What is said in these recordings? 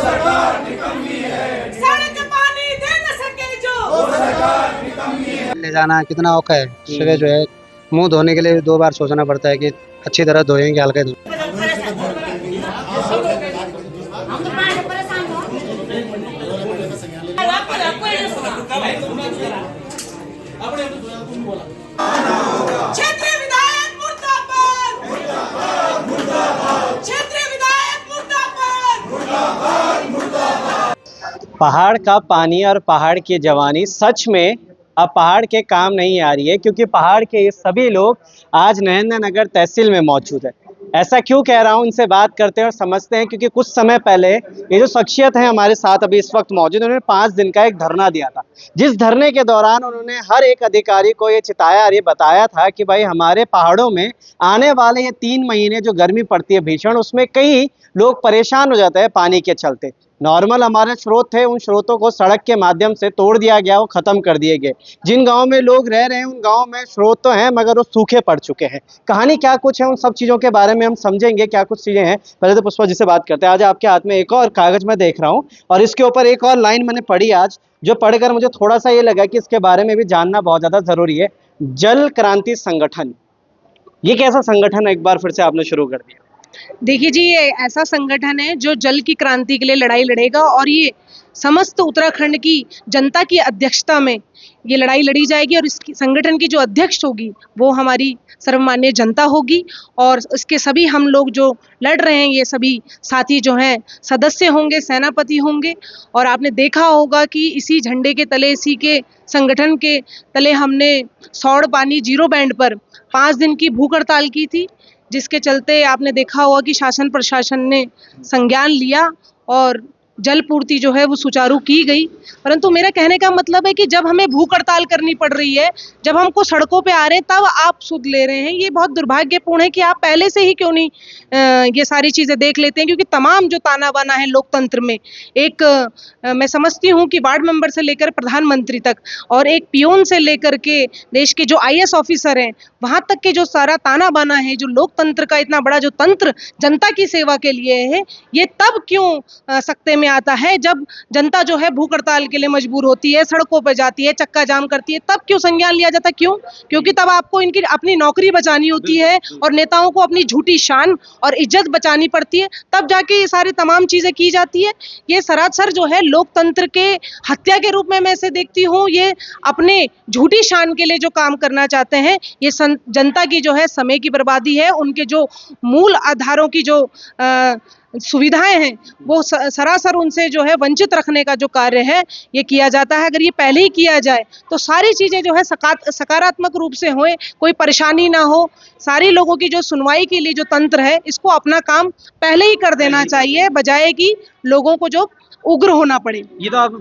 सड़क पानी दे न सके जो ले जाना कितना औखा है। सुबह जो है मुंह धोने के लिए 2 बार सोचना पड़ता है कि अच्छी तरह धोएंगे हल्के धो। क्षेत्रीय विधायक मुर्दाबाद, क्षेत्रीय विधायक मुर्दाबाद। पहाड़ का पानी और पहाड़ की जवानी सच में अब पहाड़ के काम नहीं आ रही है, क्योंकि पहाड़ के ये सभी लोग आज नरेंद्र नगर तहसील में मौजूद है। ऐसा क्यों कह रहा हूँ, इनसे बात करते हैं और समझते हैं। क्योंकि कुछ समय पहले ये जो शख्सियत है हमारे साथ अभी इस वक्त मौजूद, उन्होंने 5 दिन का एक धरना दिया था, जिस धरने के दौरान उन्होंने हर एक अधिकारी को ये चिताया और ये बताया था कि भाई हमारे पहाड़ों में आने वाले ये 3 महीने जो गर्मी पड़ती है भीषण, उसमें कई लोग परेशान हो जाते हैं पानी के चलते। नॉर्मल हमारे स्रोत थे, उन स्रोतों को सड़क के माध्यम से तोड़ दिया गया, वो खत्म कर दिए गए। जिन गांव में लोग रह रहे हैं उन गांव में स्रोत तो हैं मगर वो सूखे पड़ चुके हैं। कहानी क्या कुछ है, उन सब चीज़ों के बारे में हम समझेंगे क्या कुछ चीज़ें हैं। पहले तो पुष्पा जी से बात करते हैं। आज आपके हाथ में एक और कागज मैं देख रहा हूँ और इसके ऊपर एक और लाइन मैंने पढ़ी आज, जो पढ़कर मुझे थोड़ा सा ये लगा कि इसके बारे में भी जानना बहुत ज़्यादा ज़रूरी है। जल क्रांति संगठन, ये कैसा संगठन है, एक बार फिर से आपने शुरू कर दिया? देखिए जी, ये ऐसा संगठन है जो जल की क्रांति के लिए लड़ाई लड़ेगा और ये समस्त उत्तराखंड की जनता की अध्यक्षता में ये लड़ाई लड़ी जाएगी। और इस संगठन की जो अध्यक्ष होगी वो हमारी सर्वमान्य जनता होगी और इसके सभी हम लोग जो लड़ रहे हैं ये सभी साथी जो हैं सदस्य होंगे, सेनापति होंगे। और आपने देखा होगा कि इसी झंडे के तले, इसी के संगठन के तले हमने सौड़ पानी जीरो बैंड पर 5 दिन की भूख हड़ताल की थी, जिसके चलते आपने देखा होगा कि शासन प्रशासन ने संज्ञान लिया और जल पूर्ति जो है वो सुचारू की गई। परंतु मेरा कहने का मतलब है कि जब हमें भूख हड़ताल करनी पड़ रही है, जब हमको सड़कों पे आ रहे हैं, तब आप सुध ले रहे हैं। ये बहुत दुर्भाग्यपूर्ण है कि आप पहले से ही क्यों नहीं ये सारी चीज़ें देख लेते हैं। क्योंकि तमाम जो ताना बाना है लोकतंत्र में, एक मैं समझती हूँ कि वार्ड मेंबर से लेकर प्रधानमंत्री तक और एक पियोन से लेकर के देश के जो IAS ऑफिसर हैं वहाँ तक के जो सारा ताना बाना है, जो लोकतंत्र का इतना बड़ा जो तंत्र जनता की सेवा के लिए है, ये तब क्यों सकते में आता है जब जनता जो है भूख हड़ताल के लिए मजबूर होती है, सड़कों पर जाती है, चक्का जाम करती है, तब क्यों संज्ञान लिया जाता? क्यों? क्योंकि तब आपको इनकी अपनी नौकरी बचानी होती है और नेताओं को अपनी झूठी शान और इज्जत बचानी पड़ती है, तब जाके ये सारी तमाम चीजें की जाती है। ये सरासर जो है लोकतंत्र के हत्या के रूप में मैं इसे देखती हूँ। ये अपने झूठी शान के लिए जो काम करना चाहते हैं, ये जनता की जो है समय की बर्बादी है। उनके जो मूल आधारों की जो सुविधाएं हैं वो सरासर उनसे जो है वंचित रखने का जो कार्य है ये किया जाता है। अगर ये पहले ही किया जाए तो सारी चीज़ें जो है सकारात्मक रूप से होए, कोई परेशानी ना हो, सारी लोगों की जो सुनवाई के लिए जो तंत्र है इसको अपना काम पहले ही कर देना चाहिए, बजाय कि लोगों को जो उग्र होना पड़े। ये तो आप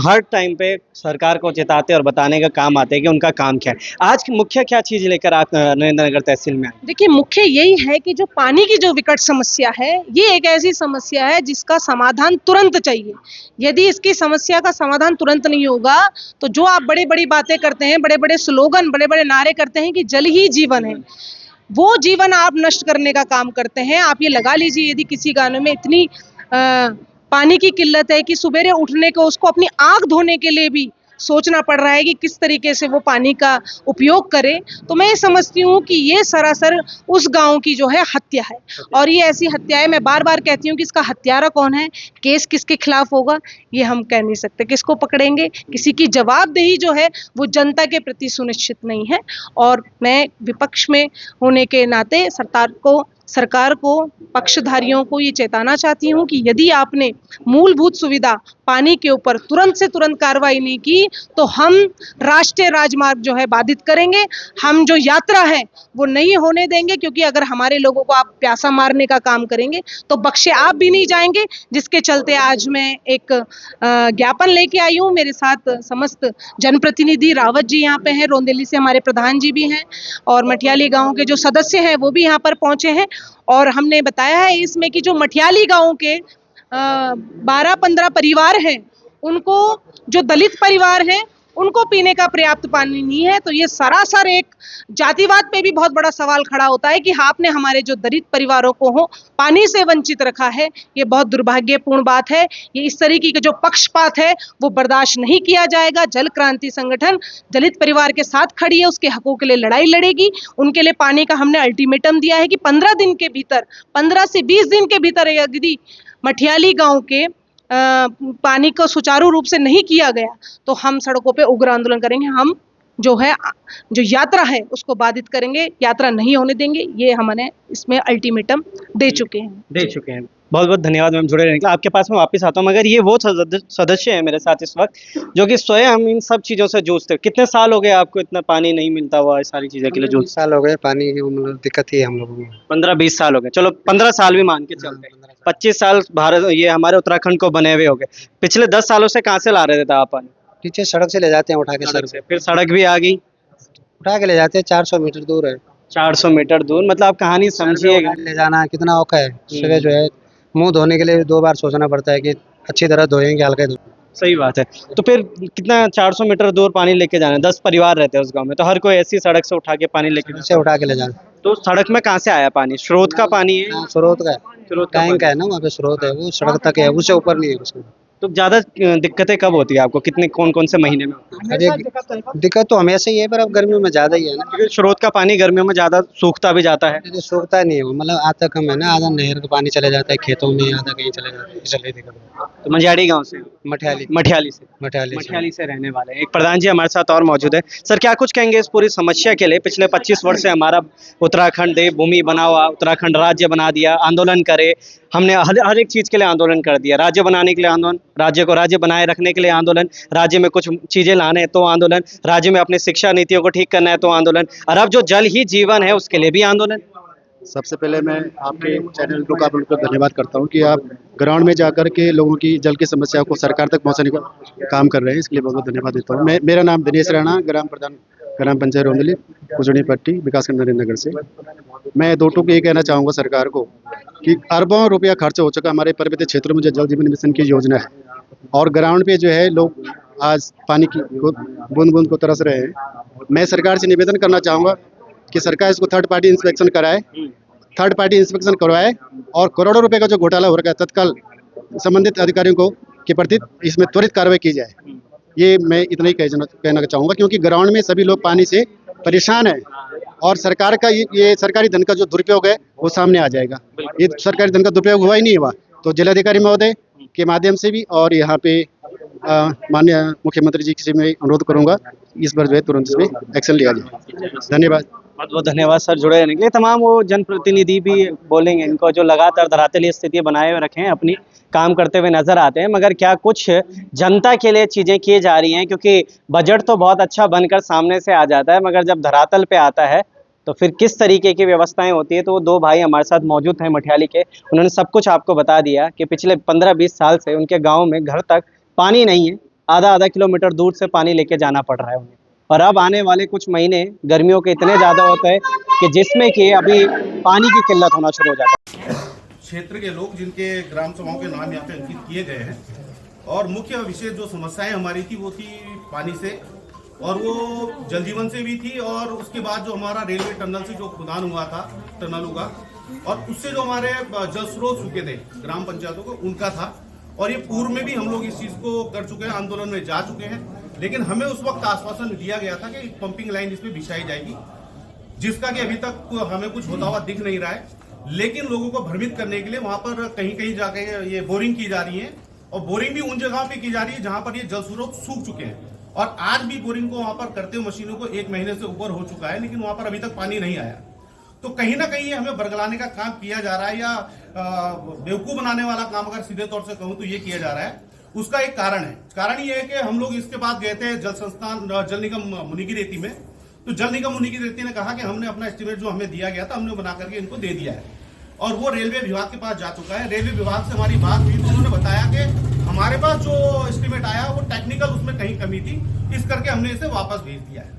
हर टाइम पे सरकार को चेताते और बताने का काम आते हैं कि उनका काम क्या है। आज की मुख्य क्या चीज़ लेकर आप नरेंद्र नगर तहसील में आए? देखिए, मुख्य यही है कि जो पानी की जो विकट समस्या है, ये एक ऐसी समस्या है जिसका समाधान तुरंत चाहिए। यदि इसकी समस्या का समाधान तुरंत नहीं होगा तो जो आप बड़ी बड़ी बातें करते हैं, बड़े बड़े स्लोगन, बड़े बड़े नारे करते हैं कि जल ही जीवन है, वो जीवन आप नष्ट करने का काम करते हैं। आप ये लगा लीजिए, यदि किसी गांव में इतनी पानी की किल्लत है कि सुबेरे उठने को उसको अपनी आंख धोने के लिए भी सोचना पड़ रहा है कि किस तरीके से वो पानी का उपयोग करे, तो मैं ये समझती हूँ कि ये सरासर उस गांव की जो है हत्या है। और ये ऐसी हत्या है, मैं बार बार कहती हूँ कि इसका हत्यारा कौन है, केस किसके खिलाफ होगा, ये हम कह नहीं सकते। किसको पकड़ेंगे, किसी की जवाबदेही जो है वो जनता के प्रति सुनिश्चित नहीं है। और मैं विपक्ष में होने के नाते सरकार को पक्षधारियों को ये चेताना चाहती हूँ कि यदि आपने मूलभूत सुविधा पानी के ऊपर तुरंत से तुरंत कार्रवाई नहीं की तो हम राष्ट्रीय राजमार्ग जो है बाधित करेंगे, हम जो यात्रा है वो नहीं होने देंगे। क्योंकि अगर हमारे लोगों को आप प्यासा मारने का काम करेंगे तो बख्शे आप भी नहीं जाएंगे। जिसके चलते आज मैं एक ज्ञापन लेके आई हूँ। मेरे साथ समस्त जनप्रतिनिधि रावत जी यहाँ पे हैं, रोंदेली से हमारे प्रधान जी भी हैं और मठियाली गाँव के जो सदस्य हैं वो भी यहाँ पर पहुँचे हैं। और हमने बताया है इसमें कि जो मठियाली गाँव के 12-15 परिवार हैं, उनको जो दलित परिवार हैं उनको पीने का पर्याप्त पानी नहीं है। तो ये सरासर एक जातिवाद पे भी बहुत बड़ा सवाल खड़ा होता है कि आपने हमारे जो दलित परिवारों को हो पानी से वंचित रखा है। ये बहुत दुर्भाग्यपूर्ण बात है। ये इस तरीके के जो पक्षपात है वो बर्दाश्त नहीं किया जाएगा। जल क्रांति संगठन दलित परिवार के साथ खड़ी है, उसके हकों के लिए लड़ाई लड़ेगी। उनके लिए पानी का हमने अल्टीमेटम दिया है कि 15 दिन के भीतर, 15 से 20 दिन के भीतर यदि मठियाली गांव के पानी को सुचारू रूप से नहीं किया गया तो हम सड़कों पे उग्र आंदोलन करेंगे। हम जो यात्रा है उसको बाधित करेंगे, यात्रा नहीं होने देंगे। ये हमने इसमें अल्टीमेटम दे चुके हैं। बहुत बहुत धन्यवाद मैम जुड़े रहने के लिए। आपके पास मैं वापस आता हूँ, मगर ये वो सदस्य है मेरे साथ इस वक्त जो कि स्वयं इन सब चीज़ों से जूझते हैं। कितने साल हो गए आपको इतना पानी नहीं मिलता हुआ, इस सारी चीज़ों के लिए 20 साल हो गए। पानी की मतलब दिक्कत ही है हम लोगों को। 15-20 साल हो गए, चलो 15 साल भी मान के चलते हैं। 25 साल भारत ये हमारे उत्तराखंड को बने हुए हो गए। पिछले 10 सालों से कहाँ से ला रहे थे आप पानी? पीछे सड़क से ले जाते हैं उठा के, सड़क से। फिर सड़क भी आ गई, उठा के ले जाते हैं। 400 मीटर दूर है। 400 मीटर दूर, मतलब आप कहानी समझिएगा। ले जाना कितना औखा है। सुबह जो है मुंह धोने के लिए 2 बार सोचना पड़ता है कि अच्छी तरह धोएंगे, हल्के धो। सही बात है। तो फिर कितना 400 मीटर दूर पानी लेके जाना है? 10 परिवार रहते हैं उस गांव में, तो हर कोई ऐसी सड़क से उठा के पानी लेके से उठा के ले जाना। तो सड़क में कहाँ से आया पानी? स्रोत का पानी है? स्रोत का है, स्रोत का टैंक है ना, वहाँ पे स्रोत है, वो सड़क तक है, उससे ऊपर नहीं है उसमें। तो ज्यादा दिक्कतें कब होती है आपको? कौन से महीने में? दिक्कत तो हमेशा ही है, पर अब गर्मियों में ज्यादा ही है ना, क्योंकि स्रोत का पानी गर्मियों में ज्यादा सूखता भी जाता है। क्योंकि सूखता नहीं है वो, मतलब आता कम है ना। आधा नहर का पानी चले जाता है खेतों में, आधा कहीं चले जाता है, इसलिए दिक्कत है। तो मंझाड़ी गांव से, मठियाली से रहने वाले हैं। एक प्रधान जी हमारे साथ और मौजूद है। सर, क्या कुछ कहेंगे इस पूरी समस्या के लिए? पिछले 25 वर्ष से हमारा उत्तराखंड देवभूमि बना हुआ, उत्तराखंड राज्य बना दिया, आंदोलन करे हमने, हर एक चीज के लिए आंदोलन कर दिया। राज्य बनाने के लिए आंदोलन, राज्य को राज्य बनाए रखने के लिए आंदोलन, राज्य में कुछ चीजें लाने तो आंदोलन, राज्य में अपनी शिक्षा नीतियों को ठीक करना है तो आंदोलन, और अब जो जल ही जीवन है उसके लिए भी आंदोलन। सबसे पहले मैं आपके चैनल को का बिल्कुल धन्यवाद करता हूं कि आप ग्राउंड में जाकर के लोगों की जल की समस्या को सरकार तक पहुंचाने का काम कर रहे हैं, इसके लिए बहुत बहुत धन्यवाद देता हूं। मेरा नाम दिनेश राणा, ग्राम प्रधान ग्राम पंचायत रोंदली, कुजड़ी पट्टी, विकासखंड नरेंद्र नगर से। मैं दो टूक ये कहना चाहूँगा सरकार को कि अरबों रुपया खर्च हो चुका हमारे पर्वतीय क्षेत्रों में जो जल जीवन मिशन की योजना है, और ग्राउंड पे जो है लोग आज पानी की बूंद बूंद को तरस रहे हैं। मैं सरकार से निवेदन करना चाहूँगा कि सरकार इसको थर्ड पार्टी इंस्पेक्शन कराए, थर्ड पार्टी इंस्पेक्शन करवाए, और करोड़ों रुपए का जो घोटाला हो रखा है तत्काल संबंधित अधिकारियों को के प्रति इसमें त्वरित कार्रवाई की जाए। ये मैं इतना ही कहना चाहूँगा, क्योंकि ग्राउंड में सभी लोग पानी से परेशान हैं, और सरकार का ये सरकारी धन का जो दुरुपयोग है वो सामने आ जाएगा। ये सरकारी धन का दुरुपयोग हुआ ही नहीं हुआ तो जिलाधिकारी महोदय के माध्यम से भी, और यहाँ पे माननीय मुख्यमंत्री जी से मैं अनुरोध करूँगा इस पर जो है तुरंत इसमें एक्शन लिया जाए। धन्यवाद। बहुत बहुत धन्यवाद सर जुड़े रहने के लिए। तमाम वो जनप्रतिनिधि भी बोलेंगे, इनको जो लगातार धरातलीय स्थिति बनाए हुए रखे हैं, अपनी काम करते हुए नजर आते हैं, मगर क्या कुछ जनता के लिए चीज़ें की जा रही हैं? क्योंकि बजट तो बहुत अच्छा बनकर सामने से आ जाता है, मगर जब धरातल पे आता है तो फिर किस तरीके की व्यवस्थाएं होती है। तो वो दो भाई हमारे साथ मौजूद हैं मठियाली के, उन्होंने सब कुछ आपको बता दिया कि पिछले 15-20 साल से उनके गाँव में घर तक पानी नहीं है, आधा किलोमीटर दूर से पानी लेके जाना पड़ रहा है उन्हें। और अब आने वाले कुछ महीने गर्मियों के इतने ज़्यादा होते हैं कि जिसमें कि अभी पानी की किल्लत होना शुरू हो जाता है। क्षेत्र के लोग जिनके ग्राम सभाओं के नाम यहाँ पे अंकित किए गए हैं, और मुख्य विशेष जो समस्याएं हमारी थी वो थी पानी से, और वो जल जीवन से भी थी, और उसके बाद जो हमारा रेलवे टनल से जो खुदान हुआ था टनलों का, और उससे जो हमारे जल स्रोत सूखे थे ग्राम पंचायतों को, उनका था। और ये पूर्व में भी हम लोग इस चीज को कर चुके हैं, आंदोलन में जा चुके हैं, लेकिन हमें उस वक्त आश्वासन दिया गया था कि पंपिंग लाइन इसमें बिछाई जाएगी, जिसका कि अभी तक हमें कुछ होता हुआ दिख नहीं रहा है। लेकिन लोगों को भ्रमित करने के लिए वहां पर कहीं कहीं जाके ये बोरिंग की जा रही है, और बोरिंग भी उन जगहों पे की जा रही है जहां पर ये जल स्रोत सूख चुके हैं, और आज भी बोरिंग को वहां पर करते हुए मशीनों को 1 महीने से ऊपर हो चुका है, लेकिन वहां पर अभी तक पानी नहीं आया। तो कहीं ना कहीं हमें बरगलाने का काम किया जा रहा है, या बेवकूफ बनाने वाला काम अगर सीधे तौर से कहूं तो ये किया जा रहा है। उसका एक कारण है, कारण ये है कि हम लोग इसके बाद गए थे जल संस्थान जल निगम मुनिकीरेती में, तो जल निगम मुनिकीरेती ने कहा कि हमने अपना एस्टीमेट जो हमें दिया गया था हमने बना करके इनको दे दिया है, और वो रेलवे विभाग के पास जा चुका है। रेलवे विभाग से हमारी बात हुई तो उन्होंने बताया कि हमारे पास जो एस्टीमेट आया वो टेक्निकल उसमें कहीं कमी थी, इस करके हमने इसे वापस भेज दिया है।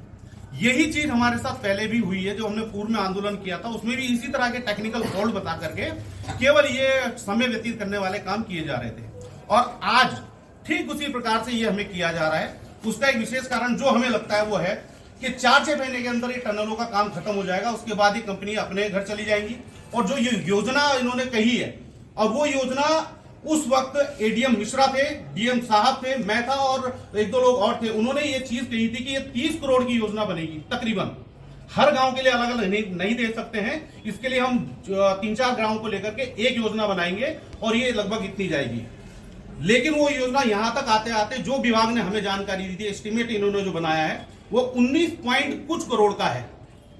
यही चीज हमारे साथ पहले भी हुई है, जो हमने पूर्व में आंदोलन किया था उसमें भी इसी तरह के टेक्निकल फॉल्ट बता करके केवल ये समय व्यतीत करने वाले काम किए जा रहे थे, और आज ठीक उसी प्रकार से ये हमें किया जा रहा है। उसका एक विशेष कारण जो हमें लगता है वो है कि 4-6 महीने के अंदर ये टनलों का काम खत्म हो जाएगा। उसके बाद ये कंपनी अपने घर चली जाएंगी। और जो ये योजना इन्होंने कही है, और वो योजना उस वक्त एडीएम मिश्रा थे, डीएम साहब थे, मैं था और 1-2 लोग और थे। उन्होंने ये चीज कही थी कि ये 30 करोड़ की योजना बनेगी तकरीबन। हर गांव के लिए अलग अलग नहीं दे सकते हैं, इसके लिए हम 3-4 गांवों को लेकर के एक योजना बनाएंगे और ये लगभग इतनी जाएगी। लेकिन वो योजना यहां तक आते आते जो विभाग ने हमें जानकारी दी थी, एस्टिमेट इन्होंने जो बनाया है वो 19 पॉइंट कुछ करोड़ का है,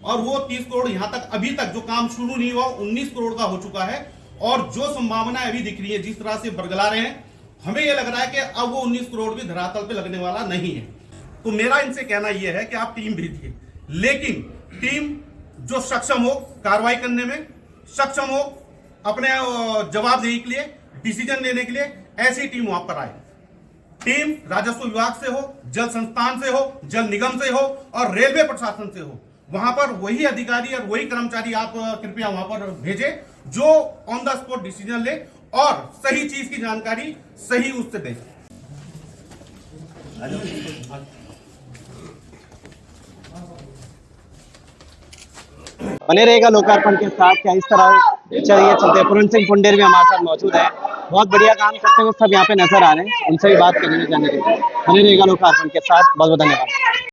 और वो 30 करोड़ यहां तक अभी तक जो काम शुरू नहीं हुआ 19 करोड़ का हो चुका है। और जो संभावनाएं अभी दिख रही है, जिस तरह से बरगला रहे हैं, हमें यह लग रहा है कि अब वो 19 करोड़ भी धरातल पे लगने वाला नहीं है। तो मेरा इनसे कहना यह है कि आप टीम भेजिए, लेकिन टीम जो सक्षम हो कार्रवाई करने में, सक्षम हो अपने जवाबदेही के लिए, डिसीजन लेने के लिए, ऐसी टीम वहां पर आए। टीम राजस्व विभाग से हो, जल संस्थान से हो, जल निगम से हो और रेलवे प्रशासन से हो। वहां पर वही अधिकारी और वही कर्मचारी आप कृपया वहां पर भेजें जो ऑन द स्पॉट डिसीजन ले और सही चीज की जानकारी सही उससे दे। बने रहेगा लोकार्पण के साथ। क्या इस तरह चलिए चलते। पूरन सिंह पुंडेर भी हमारे साथ मौजूद है, बहुत बढ़िया काम करते हुए सब यहाँ पे नजर आ रहे हैं, उनसे भी बात करेंगे जाने के लिए। बने रहेगा लोकार्पण के साथ। बहुत बहुत धन्यवाद।